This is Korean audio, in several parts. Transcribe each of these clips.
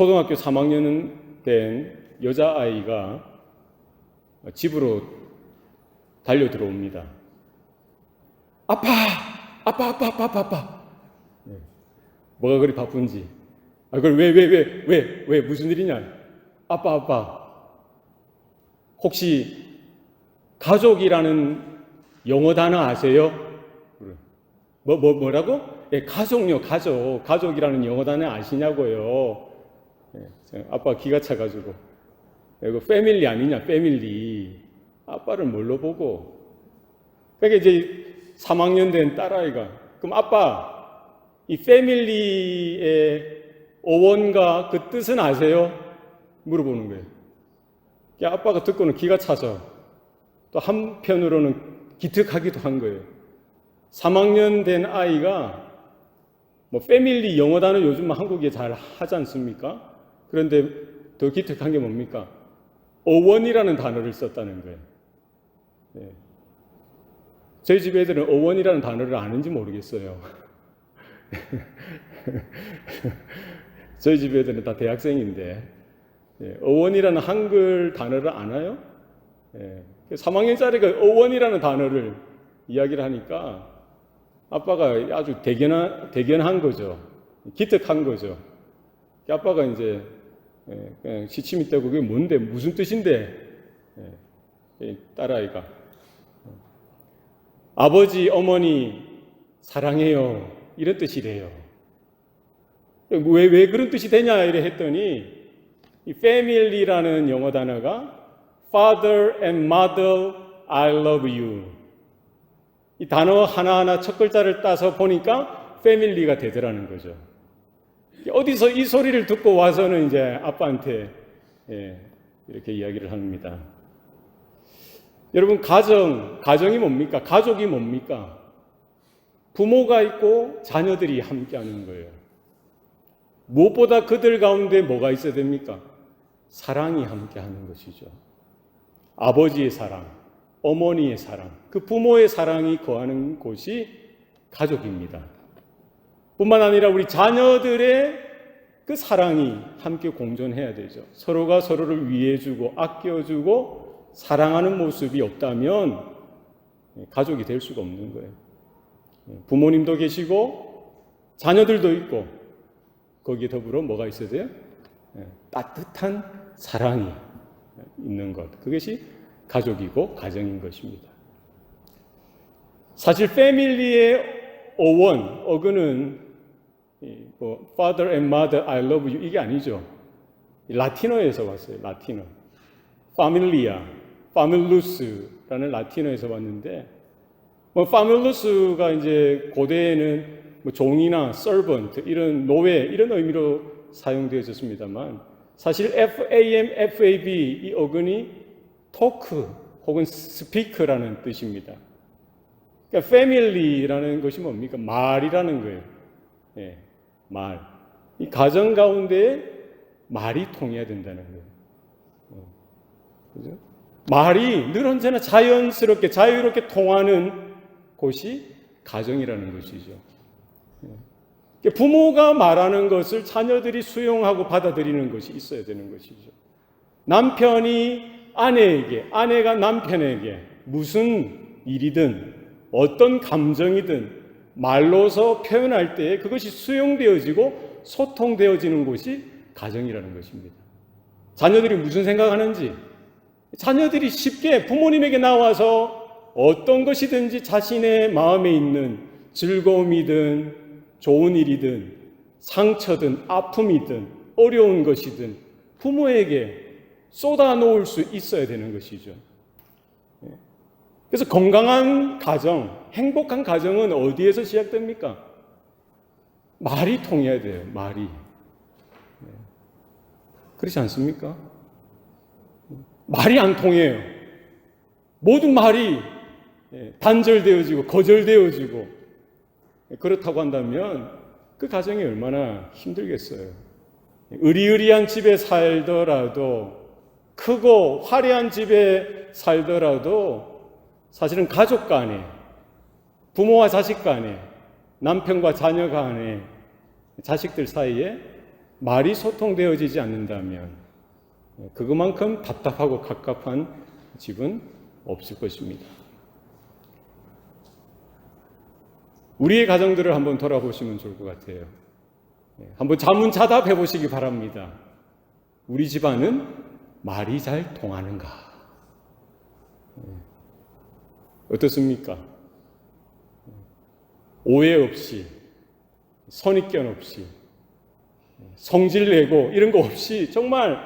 초등학교 3학년 된 여자아이가 집으로 달려 들어옵니다. 아빠! 아빠, 아빠, 아빠, 아빠, 아빠. 네. 뭐가 그리 바쁜지. 그걸 왜, 무슨 일이냐? 아빠, 아빠. 혹시 가족이라는 영어 단어 아세요? 뭐라고? 예, 가족요, 가족. 가족이라는 영어 단어 아시냐고요? 예, 아빠 기가 차가지고. 이거 패밀리 아니냐, 패밀리. 아빠를 뭘로 보고. 그러니까 이제 3학년 된 딸아이가, 그럼 아빠, 이 패밀리의 어원과 그 뜻은 아세요? 물어보는 거예요. 아빠가 듣고는 기가 차서 또 한편으로는 기특하기도 한 거예요. 3학년 된 아이가 뭐 패밀리 영어 단어 요즘 한국에 잘 하지 않습니까? 그런데 더 기특한 게 뭡니까? 어원이라는 단어를 썼다는 거예요. 네. 저희 집 애들은 어원이라는 단어를 아는지 모르겠어요. 저희 집 애들은 다 대학생인데 어원이라는 한글 단어를 아나요? 3학년짜리가 어원이라는 단어를 이야기를 하니까 아빠가 아주 대견한 거죠. 기특한 거죠. 아빠가 이제 그냥 시침이 떼고 그게 뭔데 무슨 뜻인데 딸아이가 아버지 어머니 사랑해요 이런 뜻이래요. 왜 그런 뜻이 되냐 이래 했더니 이 family라는 영어 단어가 father and mother I love you 이 단어 하나하나 첫 글자를 따서 보니까 family가 되더라는 거죠. 어디서 이 소리를 듣고 와서는 이제 아빠한테 이렇게 이야기를 합니다. 여러분 가정이 뭡니까? 가족이 뭡니까? 부모가 있고 자녀들이 함께하는 거예요. 무엇보다 그들 가운데 뭐가 있어야 됩니까? 사랑이 함께하는 것이죠. 아버지의 사랑, 어머니의 사랑, 그 부모의 사랑이 거하는 곳이 가족입니다. 뿐만 아니라 우리 자녀들의 그 사랑이 함께 공존해야 되죠. 서로가 서로를 위해주고 아껴주고 사랑하는 모습이 없다면 가족이 될 수가 없는 거예요. 부모님도 계시고 자녀들도 있고 거기에 더불어 뭐가 있어야 돼요? 따뜻한 사랑이 있는 것. 그것이 가족이고 가정인 것입니다. 사실 패밀리의 어근은 Father and Mother, I love you 이게 아니죠. 라틴어에서 왔어요. 라틴어. Familia, Famullus라는 라틴어에서 왔는데, Famulus가 이제 고대에는 종이나 servant 이런 노예 이런 의미로 사용되어졌습니다만, 사실 FAB 이 어근이 talk 혹은 speak라는 뜻입니다. 그러니까 family라는 것이 뭡니까? 말이라는 거예요. 예, 말. 이 가정 가운데 말이 통해야 된다는 거예요. 그죠? 말이 늘 언제나 자연스럽게 자유롭게 통하는 곳이 가정이라는 것이죠. 부모가 말하는 것을 자녀들이 수용하고 받아들이는 것이 있어야 되는 것이죠. 남편이 아내에게, 아내가 남편에게 무슨 일이든 어떤 감정이든 말로서 표현할 때 그것이 수용되어지고 소통되어지는 곳이 가정이라는 것입니다. 자녀들이 무슨 생각하는지, 자녀들이 쉽게 부모님에게 나와서 어떤 것이든지 자신의 마음에 있는 즐거움이든 좋은 일이든 상처든 아픔이든 어려운 것이든 부모에게 쏟아놓을 수 있어야 되는 것이죠. 그래서 건강한 가정, 행복한 가정은 어디에서 시작됩니까? 말이 통해야 돼요. 말이. 그렇지 않습니까? 말이 안 통해요. 모든 말이 단절되어지고 거절되어지고 그렇다고 한다면 그 가정이 얼마나 힘들겠어요. 의리의리한 집에 살더라도 크고 화려한 집에 살더라도 사실은 가족 간에 부모와 자식 간에 남편과 자녀 간에 자식들 사이에 말이 소통되어지지 않는다면 그것만큼 답답하고 갑갑한 집은 없을 것입니다. 우리의 가정들을 한번 돌아보시면 좋을 것 같아요. 한번 자문자답해 보시기 바랍니다. 우리 집안은 말이 잘 통하는가? 어떻습니까? 오해 없이, 선입견 없이, 성질내고 이런 거 없이 정말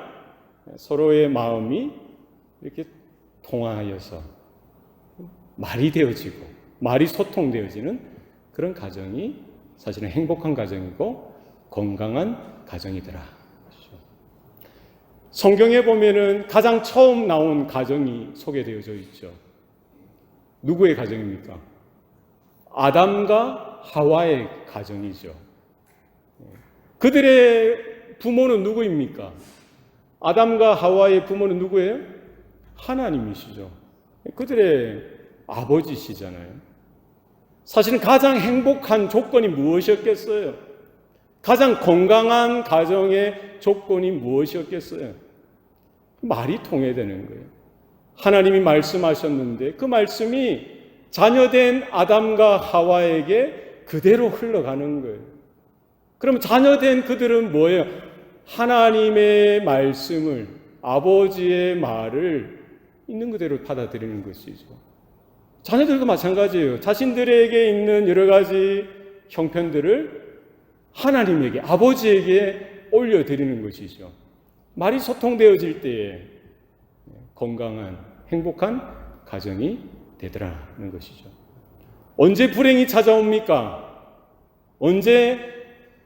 서로의 마음이 이렇게 통하여서 말이 되어지고 말이 소통되어지는 그런 가정이 사실은 행복한 가정이고 건강한 가정이더라. 성경에 보면은 가장 처음 나온 가정이 소개되어져 있죠. 누구의 가정입니까? 아담과 하와의 가정이죠. 그들의 부모는 누구입니까? 아담과 하와의 부모는 누구예요? 하나님이시죠. 그들의 아버지시잖아요. 사실은 가장 행복한 조건이 무엇이었겠어요? 가장 건강한 가정의 조건이 무엇이었겠어요? 말이 통해되는 거예요. 하나님이 말씀하셨는데 그 말씀이 자녀된 아담과 하와에게 그대로 흘러가는 거예요. 그럼 자녀된 그들은 뭐예요? 하나님의 말씀을, 아버지의 말을 있는 그대로 받아들이는 것이죠. 자녀들도 마찬가지예요. 자신들에게 있는 여러 가지 형편들을 하나님에게, 아버지에게 올려드리는 것이죠. 말이 소통되어질 때에 건강한, 행복한 가정이 되더라는 것이죠. 언제 불행이 찾아옵니까? 언제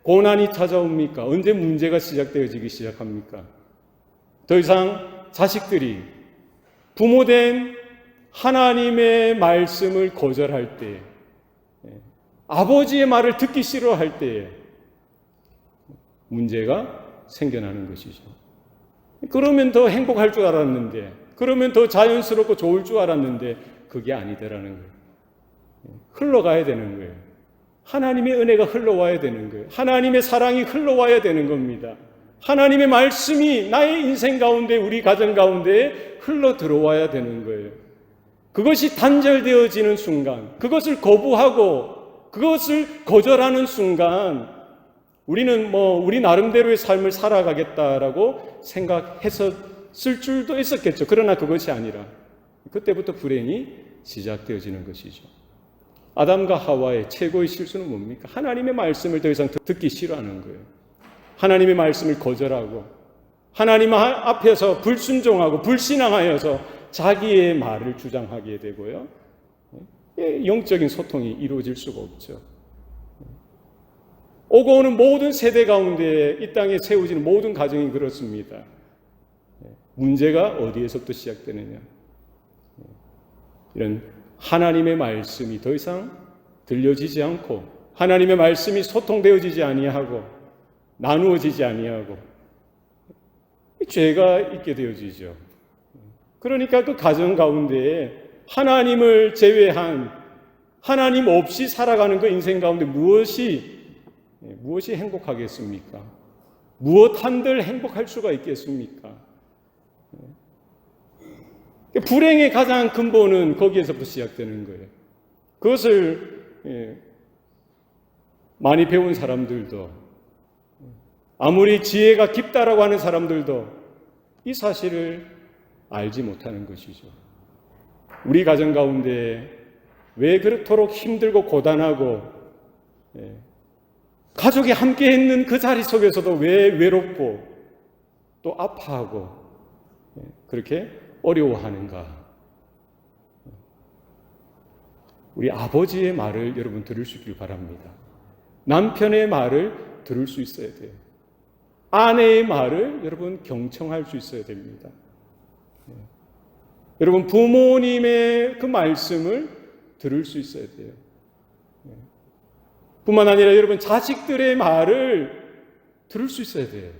고난이 찾아옵니까? 언제 문제가 시작되어지기 시작합니까? 더 이상 자식들이 부모된 하나님의 말씀을 거절할 때, 아버지의 말을 듣기 싫어할 때에 문제가 생겨나는 것이죠. 그러면 더 행복할 줄 알았는데, 그러면 더 자연스럽고 좋을 줄 알았는데 그게 아니더라는 거예요. 흘러가야 되는 거예요. 하나님의 은혜가 흘러와야 되는 거예요. 하나님의 사랑이 흘러와야 되는 겁니다. 하나님의 말씀이 나의 인생 가운데, 우리 가정 가운데 흘러 들어와야 되는 거예요. 그것이 단절되어지는 순간, 그것을 거부하고 그것을 거절하는 순간 우리는 우리 나름대로의 삶을 살아가겠다라고 생각했었을 줄도 있었겠죠. 그러나 그것이 아니라 그때부터 불행이 시작되어지는 것이죠. 아담과 하와의 최고의 실수는 뭡니까? 하나님의 말씀을 더 이상 듣기 싫어하는 거예요. 하나님의 말씀을 거절하고 하나님 앞에서 불순종하고 불신앙하여서 자기의 말을 주장하게 되고요. 영적인 소통이 이루어질 수가 없죠. 오고 오는 모든 세대 가운데 이 땅에 세워지는 모든 가정이 그렇습니다. 문제가 어디에서부터 시작되느냐? 이런 하나님의 말씀이 더 이상 들려지지 않고 하나님의 말씀이 소통되어지지 아니하고 나누어지지 아니하고 죄가 있게 되어지죠. 그러니까 그 가정 가운데에 하나님을 제외한, 하나님 없이 살아가는 그 인생 가운데 무엇이 행복하겠습니까? 무엇 한들 행복할 수가 있겠습니까? 불행의 가장 근본은 거기에서부터 시작되는 거예요. 그것을 많이 배운 사람들도, 아무리 지혜가 깊다라고 하는 사람들도 이 사실을 알지 못하는 것이죠. 우리 가정 가운데 왜 그렇도록 힘들고 고단하고 가족이 함께 있는 그 자리 속에서도 왜 외롭고 또 아파하고 그렇게 어려워하는가? 우리 아버지의 말을 여러분 들을 수 있길 바랍니다. 남편의 말을 들을 수 있어야 돼요. 아내의 말을 여러분 경청할 수 있어야 됩니다. 여러분 부모님의 그 말씀을 들을 수 있어야 돼요. 뿐만 아니라 여러분 자식들의 말을 들을 수 있어야 돼요.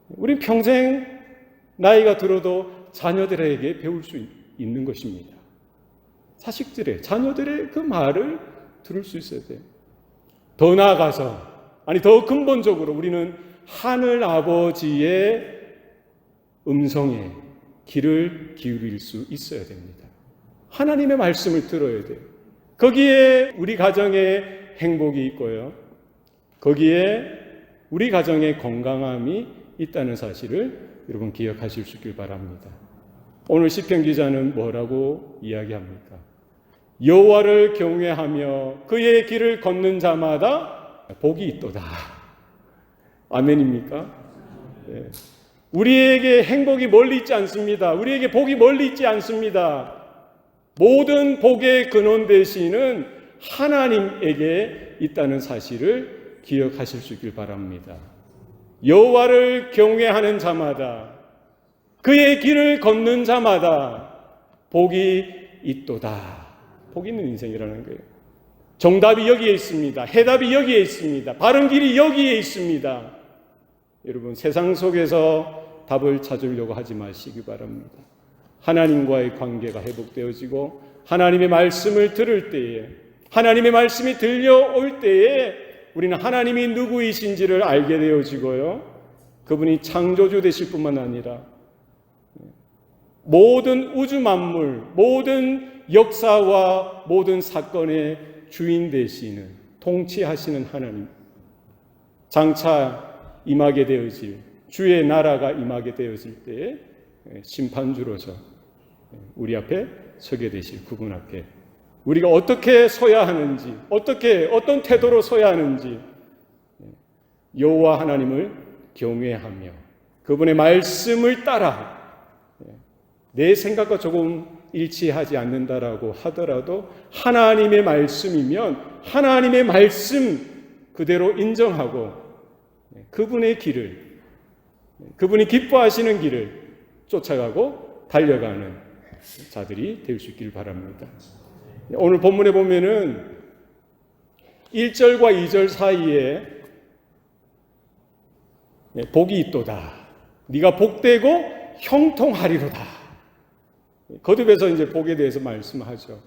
우린 평생 나이가 들어도 자녀들에게 배울 수 있는 것입니다. 자녀들의 그 말을 들을 수 있어야 돼요. 더 나아가서, 더 근본적으로 우리는 하늘 아버지의 음성에 귀를 기울일 수 있어야 됩니다. 하나님의 말씀을 들어야 돼요. 거기에 우리 가정의 행복이 있고요. 거기에 우리 가정의 건강함이 있다는 사실을 여러분 기억하실 수 있길 바랍니다. 오늘 시편 기자는 뭐라고 이야기합니까? 여호와를 경외하며 그의 길을 걷는 자마다 복이 있도다. 아멘입니까? 네. 우리에게 행복이 멀리 있지 않습니다. 우리에게 복이 멀리 있지 않습니다. 모든 복의 근원 되시는 하나님에게 있다는 사실을 기억하실 수 있길 바랍니다. 여호와를 경외하는 자마다, 그의 길을 걷는 자마다 복이 있도다. 복 있는 인생이라는 거예요. 정답이 여기에 있습니다. 해답이 여기에 있습니다. 바른 길이 여기에 있습니다. 여러분, 세상 속에서 답을 찾으려고 하지 마시기 바랍니다. 하나님과의 관계가 회복되어지고 하나님의 말씀을 들을 때에, 하나님의 말씀이 들려올 때에 우리는 하나님이 누구이신지를 알게 되어지고요, 그분이 창조주 되실 뿐만 아니라 모든 우주 만물, 모든 역사와 모든 사건의 주인 되시는, 통치하시는 하나님, 장차 임하게 되어질 주의 나라가 임하게 되어질 때에 심판주로서 우리 앞에 서게 되실 그분 앞에 우리가 어떻게 서야 하는지, 어떤 태도로 서야 하는지, 여호와 하나님을 경외하며 그분의 말씀을 따라, 내 생각과 조금 일치하지 않는다라고 하더라도 하나님의 말씀이면 하나님의 말씀 그대로 인정하고 그분의 길을, 그분이 기뻐하시는 길을 쫓아가고 달려가는 자들이 될 수 있길 바랍니다. 오늘 본문에 보면은 1절과 2절 사이에 복이 있도다. 네가 복되고 형통하리로다. 거듭해서 이제 복에 대해서 말씀하죠.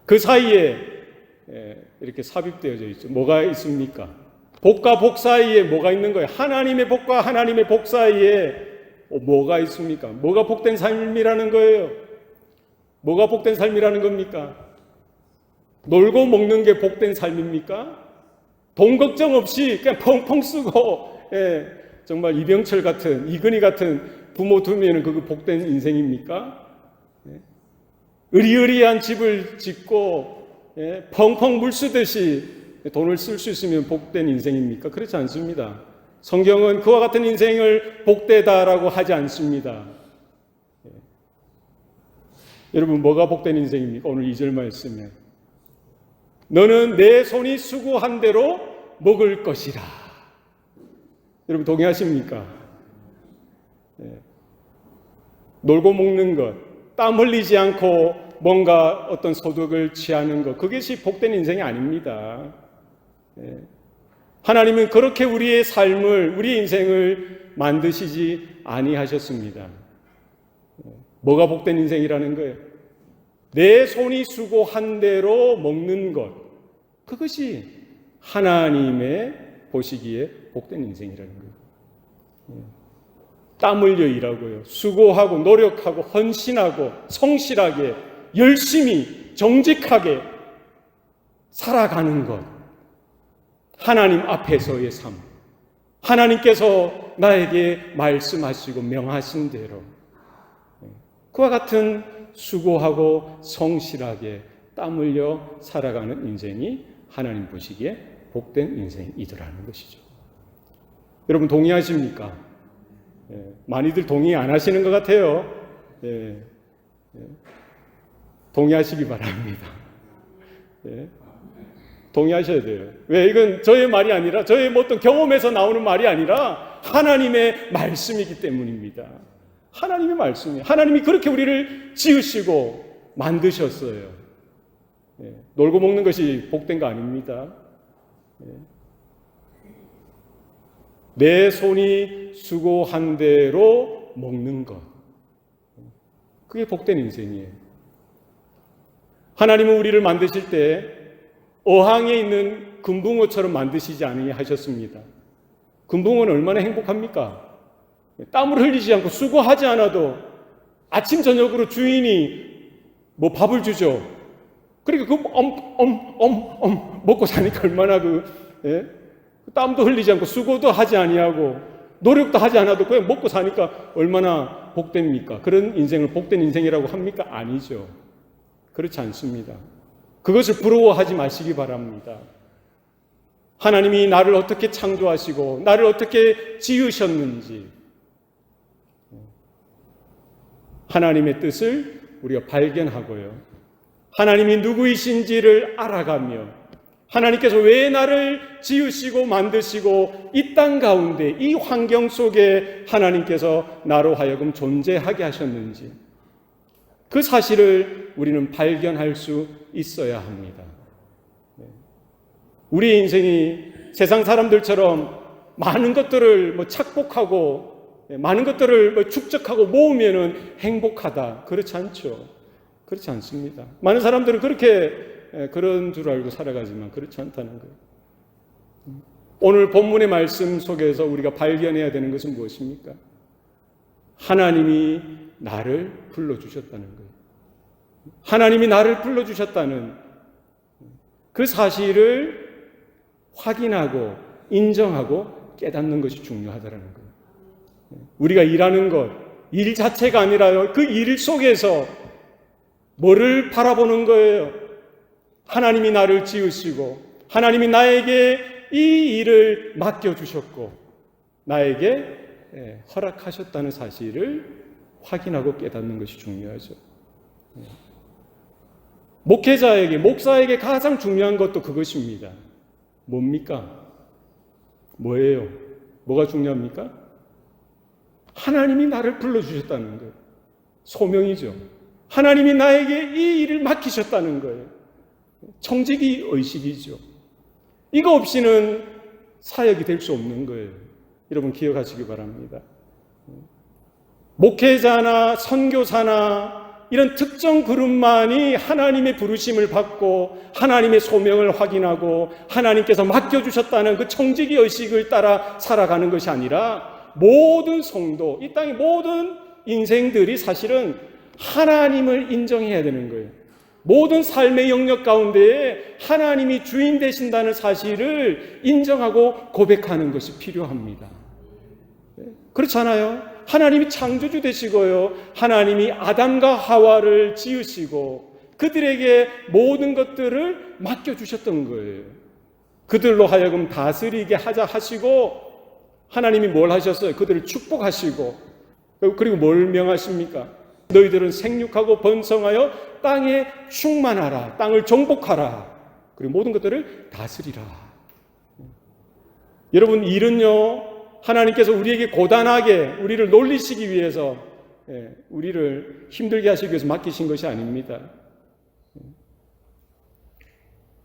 그 사이에 이렇게 삽입되어져 있죠. 뭐가 있습니까? 복과 복 사이에 뭐가 있는 거예요? 하나님의 복과 하나님의 복 사이에 뭐가 있습니까? 뭐가 복된 삶이라는 거예요? 뭐가 복된 삶이라는 겁니까? 놀고 먹는 게 복된 삶입니까? 돈 걱정 없이 그냥 펑펑 쓰고, 정말 이병철 같은, 이근희 같은 부모 두면은 그거 복된 인생입니까? 의리의리한 집을 짓고 펑펑 물 쓰듯이 돈을 쓸 수 있으면 복된 인생입니까? 그렇지 않습니다. 성경은 그와 같은 인생을 복되다라고 하지 않습니다. 여러분, 뭐가 복된 인생입니까? 오늘 2절 말씀에 너는 내 손이 수고한 대로 먹을 것이라. 여러분, 동의하십니까? 놀고 먹는 것, 땀 흘리지 않고 뭔가 어떤 소득을 취하는 것, 그것이 복된 인생이 아닙니다. 하나님은 그렇게 우리의 삶을, 우리의 인생을 만드시지 아니하셨습니다. 뭐가 복된 인생이라는 거예요? 내 손이 수고한 대로 먹는 것, 그것이 하나님의 보시기에 복된 인생이라는 거예요. 땀 흘려 일하고요, 수고하고 노력하고 헌신하고 성실하게 열심히 정직하게 살아가는 것, 하나님 앞에서의 삶, 하나님께서 나에게 말씀하시고 명하신 대로 그와 같은 수고하고 성실하게 땀 흘려 살아가는 인생이 하나님 보시기에 복된 인생이더라는 것이죠. 여러분, 동의하십니까? 많이들 동의 안 하시는 것 같아요. 동의하시기 바랍니다. 동의하셔야 돼요. 왜? 이건 저의 말이 아니라, 저의 어떤 경험에서 나오는 말이 아니라 하나님의 말씀이기 때문입니다. 하나님의 말씀이에요. 하나님이 그렇게 우리를 지으시고 만드셨어요. 놀고 먹는 것이 복된 거 아닙니다. 내 손이 수고한 대로 먹는 것, 그게 복된 인생이에요. 하나님은 우리를 만드실 때 어항에 있는 금붕어처럼 만드시지 않으냐 하셨습니다. 금붕어는 얼마나 행복합니까? 땀을 흘리지 않고 수고하지 않아도 아침 저녁으로 주인이 뭐 밥을 주죠. 그러니까 먹고 사니까 얼마나 땀도 흘리지 않고 수고도 하지 아니하고 노력도 하지 않아도 그냥 먹고 사니까 얼마나 복됩니까? 그런 인생을 복된 인생이라고 합니까? 아니죠. 그렇지 않습니다. 그것을 부러워하지 마시기 바랍니다. 하나님이 나를 어떻게 창조하시고 나를 어떻게 지으셨는지 하나님의 뜻을 우리가 발견하고요. 하나님이 누구이신지를 알아가며 하나님께서 왜 나를 지으시고 만드시고 이 땅 가운데 이 환경 속에 하나님께서 나로 하여금 존재하게 하셨는지 그 사실을 우리는 발견할 수 있어야 합니다. 우리 인생이 세상 사람들처럼 많은 것들을 착복하고 많은 것들을 축적하고 모으면은 행복하다. 그렇지 않죠. 그렇지 않습니다. 많은 사람들은 그런 줄 알고 살아가지만 그렇지 않다는 거예요. 오늘 본문의 말씀 속에서 우리가 발견해야 되는 것은 무엇입니까? 하나님이 나를 불러주셨다는 거예요. 하나님이 나를 불러주셨다는 그 사실을 확인하고 인정하고 깨닫는 것이 중요하다는 거예요. 우리가 일하는 것, 일 자체가 아니라요. 그 일 속에서 뭐를 바라보는 거예요? 하나님이 나를 지으시고 하나님이 나에게 이 일을 맡겨주셨고 나에게 허락하셨다는 사실을 확인하고 깨닫는 것이 중요하죠. 목회자에게, 목사에게 가장 중요한 것도 그것입니다. 뭡니까? 뭐예요? 뭐가 중요합니까? 하나님이 나를 불러주셨다는 거예요. 소명이죠. 하나님이 나에게 이 일을 맡기셨다는 거예요. 청지기 의식이죠. 이거 없이는 사역이 될 수 없는 거예요. 여러분 기억하시기 바랍니다. 목회자나 선교사나 이런 특정 그룹만이 하나님의 부르심을 받고 하나님의 소명을 확인하고 하나님께서 맡겨주셨다는 그 청지기 의식을 따라 살아가는 것이 아니라 모든 성도, 이 땅의 모든 인생들이 사실은 하나님을 인정해야 되는 거예요. 모든 삶의 영역 가운데에 하나님이 주인 되신다는 사실을 인정하고 고백하는 것이 필요합니다. 그렇잖아요. 하나님이 창조주 되시고요. 하나님이 아담과 하와를 지으시고 그들에게 모든 것들을 맡겨주셨던 거예요. 그들로 하여금 다스리게 하자 하시고 하나님이 뭘 하셨어요? 그들을 축복하시고 그리고 뭘 명하십니까? 너희들은 생육하고 번성하여 땅에 충만하라. 땅을 정복하라. 그리고 모든 것들을 다스리라. 여러분 일은요. 하나님께서 우리에게 고단하게 우리를 놀리시기 위해서 우리를 힘들게 하시기 위해서 맡기신 것이 아닙니다.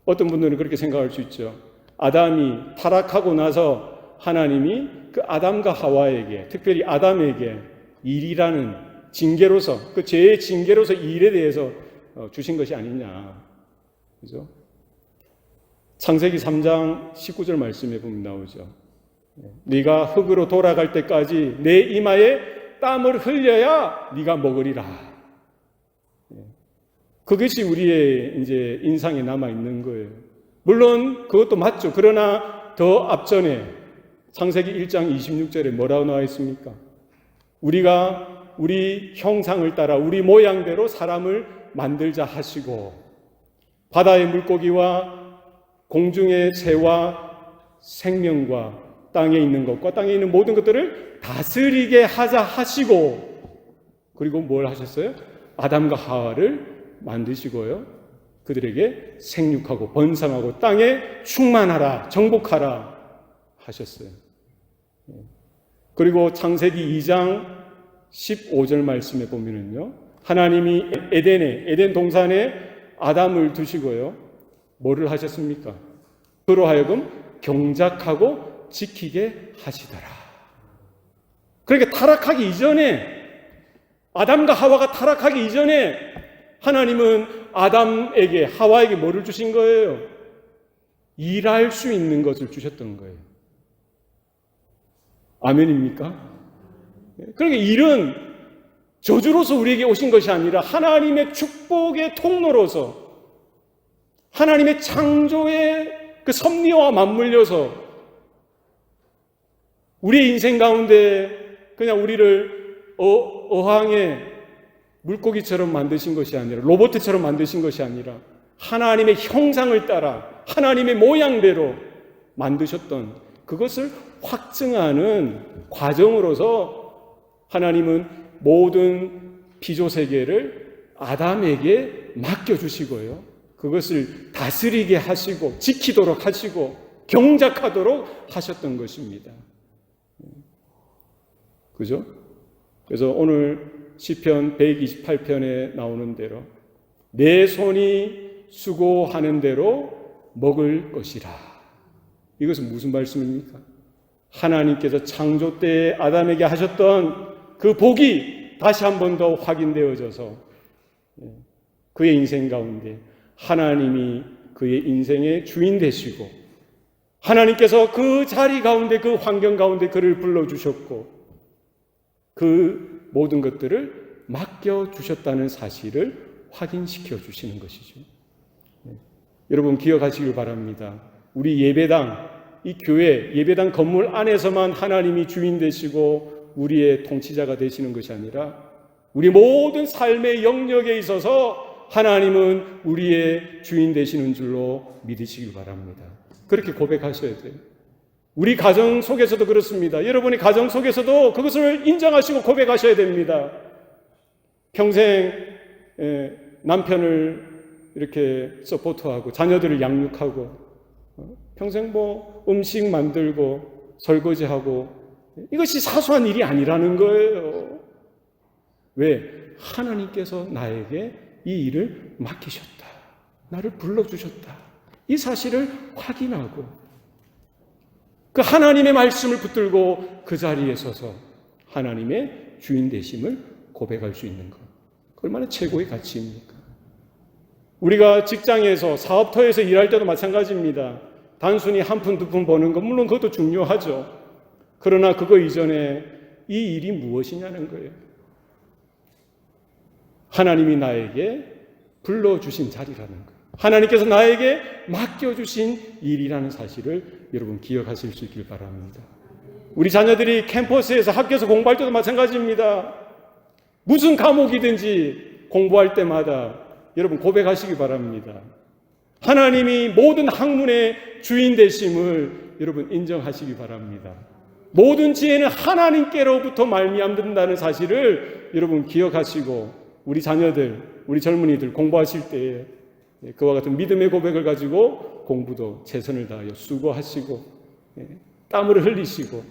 어떤 분들은 그렇게 생각할 수 있죠. 아담이 타락하고 나서 하나님이 그 아담과 하와에게 특별히 아담에게 일이라는 징계로서 그 죄의 징계로서 일에 대해서 주신 것이 아니냐. 그죠? 창세기 3장 19절 말씀에 보면 나오죠. 네가 흙으로 돌아갈 때까지 내 이마에 땀을 흘려야 네가 먹으리라. 그것이 우리의 이제 인상에 남아 있는 거예요. 물론 그것도 맞죠. 그러나 더 앞전에 창세기 1장 26절에 뭐라고 나와 있습니까? 우리가 우리 형상을 따라 우리 모양대로 사람을 만들자 하시고 바다의 물고기와 공중의 새와 생명과 땅에 있는 것과 땅에 있는 모든 것들을 다스리게 하자 하시고 그리고 뭘 하셨어요? 아담과 하와를 만드시고요. 그들에게 생육하고 번성하고 땅에 충만하라, 정복하라 하셨어요. 그리고 창세기 2장 15절 말씀에 보면은요. 하나님이 에덴 동산에 아담을 두시고요. 뭐를 하셨습니까? 그로 하여금 경작하고 지키게 하시더라. 그러니까 타락하기 이전에 아담과 하와가 타락하기 이전에 하나님은 아담에게 하와에게 뭐를 주신 거예요? 일할 수 있는 것을 주셨던 거예요. 아멘입니까? 그러니까 일은 저주로서 우리에게 오신 것이 아니라 하나님의 축복의 통로로서 하나님의 창조의 그 섭리와 맞물려서 우리의 인생 가운데 그냥 우리를 어항에 물고기처럼 만드신 것이 아니라 로봇처럼 만드신 것이 아니라 하나님의 형상을 따라 하나님의 모양대로 만드셨던 그것을 확증하는 과정으로서 하나님은 모든 피조세계를 아담에게 맡겨주시고요. 그것을 다스리게 하시고 지키도록 하시고 경작하도록 하셨던 것입니다. 그죠? 그래서 오늘 시편 128편에 나오는 대로 내 손이 수고하는 대로 먹을 것이라. 이것은 무슨 말씀입니까? 하나님께서 창조 때에 아담에게 하셨던 그 복이 다시 한 번 더 확인되어져서 그의 인생 가운데 하나님이 그의 인생의 주인 되시고 하나님께서 그 자리 가운데 그 환경 가운데 그를 불러주셨고 그 모든 것들을 맡겨주셨다는 사실을 확인시켜 주시는 것이죠. 여러분 기억하시길 바랍니다. 우리 예배당, 이 교회 예배당 건물 안에서만 하나님이 주인 되시고 우리의 통치자가 되시는 것이 아니라 우리 모든 삶의 영역에 있어서 하나님은 우리의 주인 되시는 줄로 믿으시길 바랍니다. 그렇게 고백하셔야 돼요. 우리 가정 속에서도 그렇습니다. 여러분이 가정 속에서도 그것을 인정하시고 고백하셔야 됩니다. 평생 남편을 이렇게 서포트하고 자녀들을 양육하고 평생 음식 만들고 설거지하고 이것이 사소한 일이 아니라는 거예요. 왜? 하나님께서 나에게 이 일을 맡기셨다. 나를 불러주셨다. 이 사실을 확인하고 그 하나님의 말씀을 붙들고 그 자리에 서서 하나님의 주인 되심을 고백할 수 있는 것. 얼마나 최고의 가치입니까? 우리가 직장에서 사업터에서 일할 때도 마찬가지입니다. 단순히 한 푼 두 푼 버는 것 물론 그것도 중요하죠. 그러나 그거 이전에 이 일이 무엇이냐는 거예요. 하나님이 나에게 불러주신 자리라는 거예요. 하나님께서 나에게 맡겨주신 일이라는 사실을 여러분 기억하실 수 있길 바랍니다. 우리 자녀들이 캠퍼스에서 학교에서 공부할 때도 마찬가지입니다. 무슨 과목이든지 공부할 때마다 여러분 고백하시기 바랍니다. 하나님이 모든 학문의 주인 되심을 여러분 인정하시기 바랍니다. 모든 지혜는 하나님께로부터 말미암는다는 사실을 여러분 기억하시고 우리 자녀들, 우리 젊은이들 공부하실 때에 그와 같은 믿음의 고백을 가지고 공부도 최선을 다하여 수고하시고 땀을 흘리시고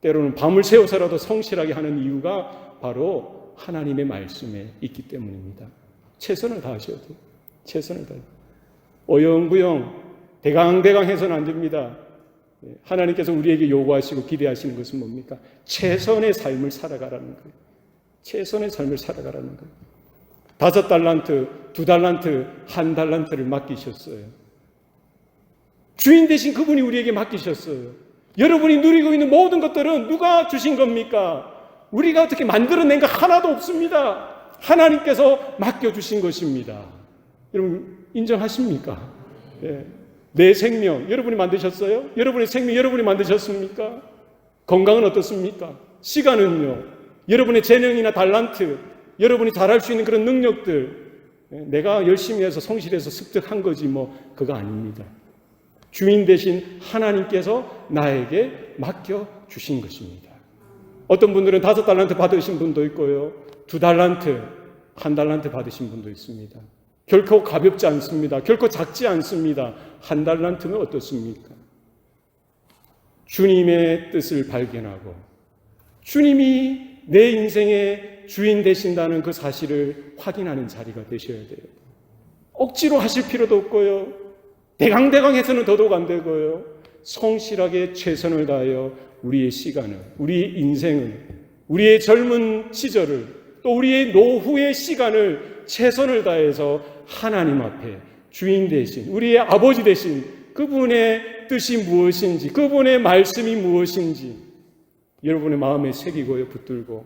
때로는 밤을 새워서라도 성실하게 하는 이유가 바로 하나님의 말씀에 있기 때문입니다. 최선을 다하셔야 돼요. 최선을 다해요. 어영부영 대강대강 해서는 안 됩니다. 하나님께서 우리에게 요구하시고 기대하시는 것은 뭡니까? 최선의 삶을 살아가라는 거예요. 최선의 삶을 살아가라는 거예요. 5달란트, 2달란트, 1달란트를 맡기셨어요. 주인 되신 그분이 우리에게 맡기셨어요. 여러분이 누리고 있는 모든 것들은 누가 주신 겁니까? 우리가 어떻게 만들어낸 거 하나도 없습니다. 하나님께서 맡겨주신 것입니다. 여러분 인정하십니까? 예. 내 생명 여러분이 만드셨어요? 여러분의 생명 여러분이 만드셨습니까? 건강은 어떻습니까? 시간은요? 여러분의 재능이나 달란트 여러분이 잘할 수 있는 그런 능력들 내가 열심히 해서 성실해서 습득한 거지 그거 아닙니다. 주인 되신 하나님께서 나에게 맡겨주신 것입니다. 어떤 분들은 5달란트 받으신 분도 있고요. 2달란트, 1달란트 받으신 분도 있습니다. 결코 가볍지 않습니다. 결코 작지 않습니다. 1달란트면 어떻습니까? 주님의 뜻을 발견하고 주님이 내 인생의 주인 되신다는 그 사실을 확인하는 자리가 되셔야 돼요. 억지로 하실 필요도 없고요. 대강대강 해서는 더더욱 안 되고요. 성실하게 최선을 다하여 우리의 시간을, 우리의 인생을, 우리의 젊은 시절을 또 우리의 노후의 시간을 최선을 다해서 하나님 앞에 주인 되신 우리의 아버지 되신 그분의 뜻이 무엇인지, 그분의 말씀이 무엇인지 여러분의 마음에 새기고요, 붙들고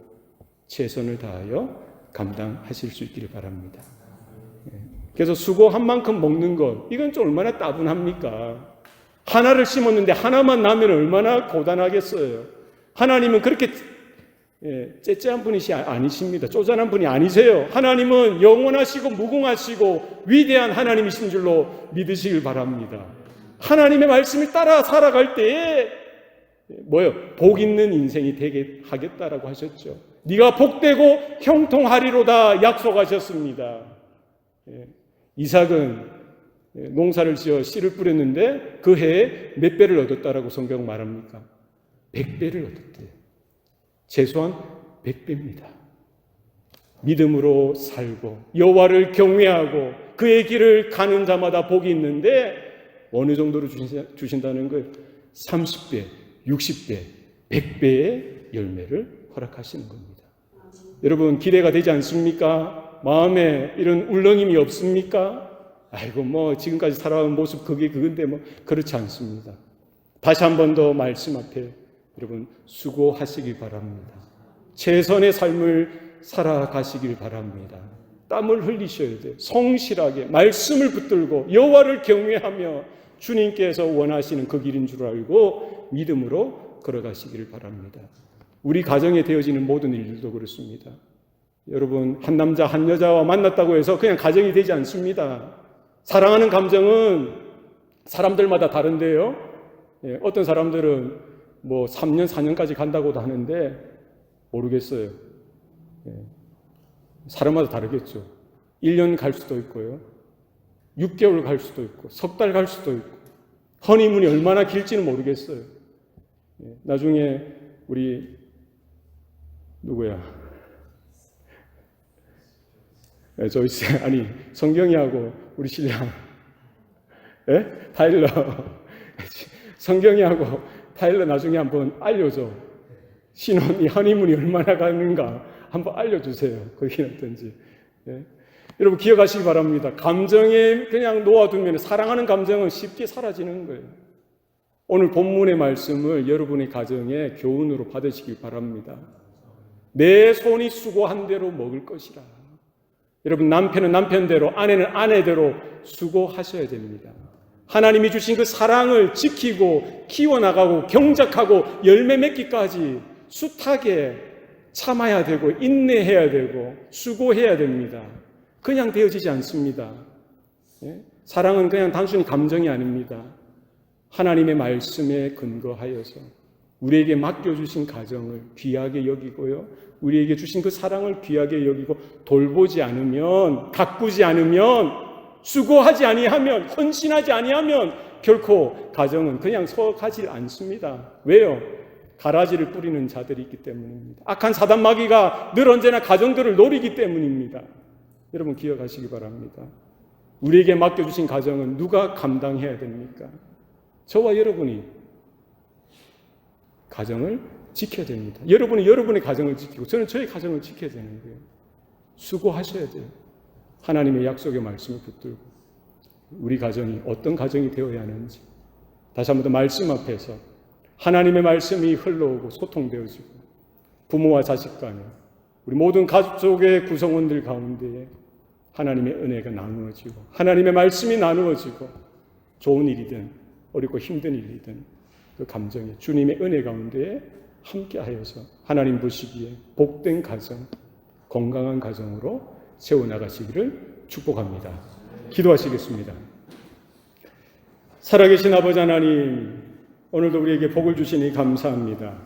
최선을 다하여 감당하실 수 있기를 바랍니다. 그래서 수고한 만큼 먹는 것, 이건 좀 얼마나 따분합니까? 하나를 심었는데 하나만 나면 얼마나 고단하겠어요. 하나님은 그렇게 째째한 분이시 아니십니다. 쪼잔한 분이 아니세요. 하나님은 영원하시고 무궁하시고 위대한 하나님이신 줄로 믿으시길 바랍니다. 하나님의 말씀을 따라 살아갈 때에 복 있는 인생이 되게 하겠다라고 하셨죠. 네가 복되고 형통하리로다 약속하셨습니다. 이삭은 농사를 지어 씨를 뿌렸는데 그 해에 몇 배를 얻었다라고 성경 말합니까? 100배를 얻었대요. 최소한 100배입니다. 믿음으로 살고 여호와를 경외하고 그의 길을 가는 자마다 복이 있는데 어느 정도로 주신다는 거예요? 30배, 60배, 100배의 열매를 허락하시는 겁니다. 여러분 기대가 되지 않습니까? 마음에 이런 울렁임이 없습니까? 아이고 지금까지 살아온 모습 그건데 그렇지 않습니다. 다시 한 번 더 말씀 앞에 여러분 수고하시길 바랍니다. 최선의 삶을 살아가시길 바랍니다. 땀을 흘리셔야 돼요. 성실하게 말씀을 붙들고 여호와를 경외하며 주님께서 원하시는 그 길인 줄 알고 믿음으로 걸어가시기를 바랍니다. 우리 가정에 되어지는 모든 일들도 그렇습니다. 여러분 한 남자 한 여자와 만났다고 해서 그냥 가정이 되지 않습니다. 사랑하는 감정은 사람들마다 다른데요. 어떤 사람들은 3년 4년까지 간다고도 하는데 모르겠어요. 사람마다 다르겠죠. 1년 갈 수도 있고요. 6개월 갈 수도 있고 석 달 갈 수도 있고 허니문이 얼마나 길지는 모르겠어요. 나중에 우리 누구야? 조이스 성경이하고 우리 신랑 타일러 성경이하고 타일러 나중에 한번 알려줘. 신혼이 허니문이 얼마나 가는가 한번 알려주세요. 거기는 어떤지. 여러분 기억하시기 바랍니다. 감정에 그냥 놓아두면 사랑하는 감정은 쉽게 사라지는 거예요. 오늘 본문의 말씀을 여러분의 가정에 교훈으로 받으시길 바랍니다. 내 손이 수고한 대로 먹을 것이라. 여러분 남편은 남편대로 아내는 아내대로 수고하셔야 됩니다. 하나님이 주신 그 사랑을 지키고 키워나가고 경작하고 열매 맺기까지 숱하게 참아야 되고 인내해야 되고 수고해야 됩니다. 그냥 되어지지 않습니다. 사랑은 그냥 단순히 감정이 아닙니다. 하나님의 말씀에 근거하여서 우리에게 맡겨주신 가정을 귀하게 여기고요. 우리에게 주신 그 사랑을 귀하게 여기고 돌보지 않으면, 가꾸지 않으면, 수고하지 아니하면, 헌신하지 아니하면 결코 가정은 그냥 서가지 않습니다. 왜요? 가라지를 뿌리는 자들이 있기 때문입니다. 악한 사단 마귀가 늘 언제나 가정들을 노리기 때문입니다. 여러분 기억하시기 바랍니다. 우리에게 맡겨주신 가정은 누가 감당해야 됩니까? 저와 여러분이 가정을 지켜야 됩니다. 여러분이 여러분의 가정을 지키고 저는 저의 가정을 지켜야 되는 거예요. 수고하셔야 돼요. 하나님의 약속의 말씀을 붙들고 우리 가정이 어떤 가정이 되어야 하는지 다시 한번 더 말씀 앞에서 하나님의 말씀이 흘러오고 소통되어지고 부모와 자식 간에 우리 모든 가족의 구성원들 가운데에 하나님의 은혜가 나누어지고 하나님의 말씀이 나누어지고 좋은 일이든 어렵고 힘든 일이든 그 감정에 주님의 은혜 가운데에 함께하여서 하나님 보시기에 복된 가정, 건강한 가정으로 세워나가시기를 축복합니다. 기도하시겠습니다. 살아계신 아버지 하나님, 오늘도 우리에게 복을 주시니 감사합니다.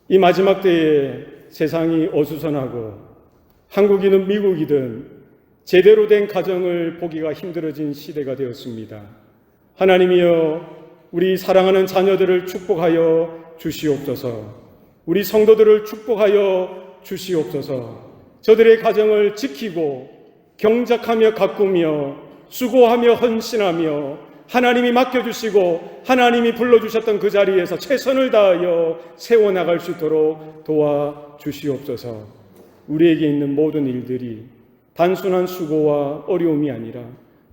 이 마지막 때에 세상이 어수선하고 한국이든 미국이든 제대로 된 가정을 보기가 힘들어진 시대가 되었습니다. 하나님이여, 우리 사랑하는 자녀들을 축복하여 주시옵소서. 우리 성도들을 축복하여 주시옵소서. 저들의 가정을 지키고 경작하며 가꾸며 수고하며 헌신하며 하나님이 맡겨주시고 하나님이 불러주셨던 그 자리에서 최선을 다하여 세워나갈 수 있도록 도와주시옵소서. 우리에게 있는 모든 일들이 단순한 수고와 어려움이 아니라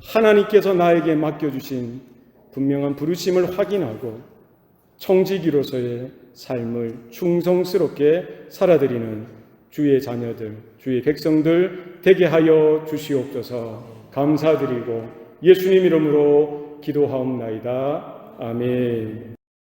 하나님께서 나에게 맡겨주신 분명한 부르심을 확인하고 청지기로서의 삶을 충성스럽게 살아드리는 주의 자녀들, 주의 백성들 되게 하여 주시옵소서. 감사드리고 예수님 이름으로 기도하옵나이다. 아멘.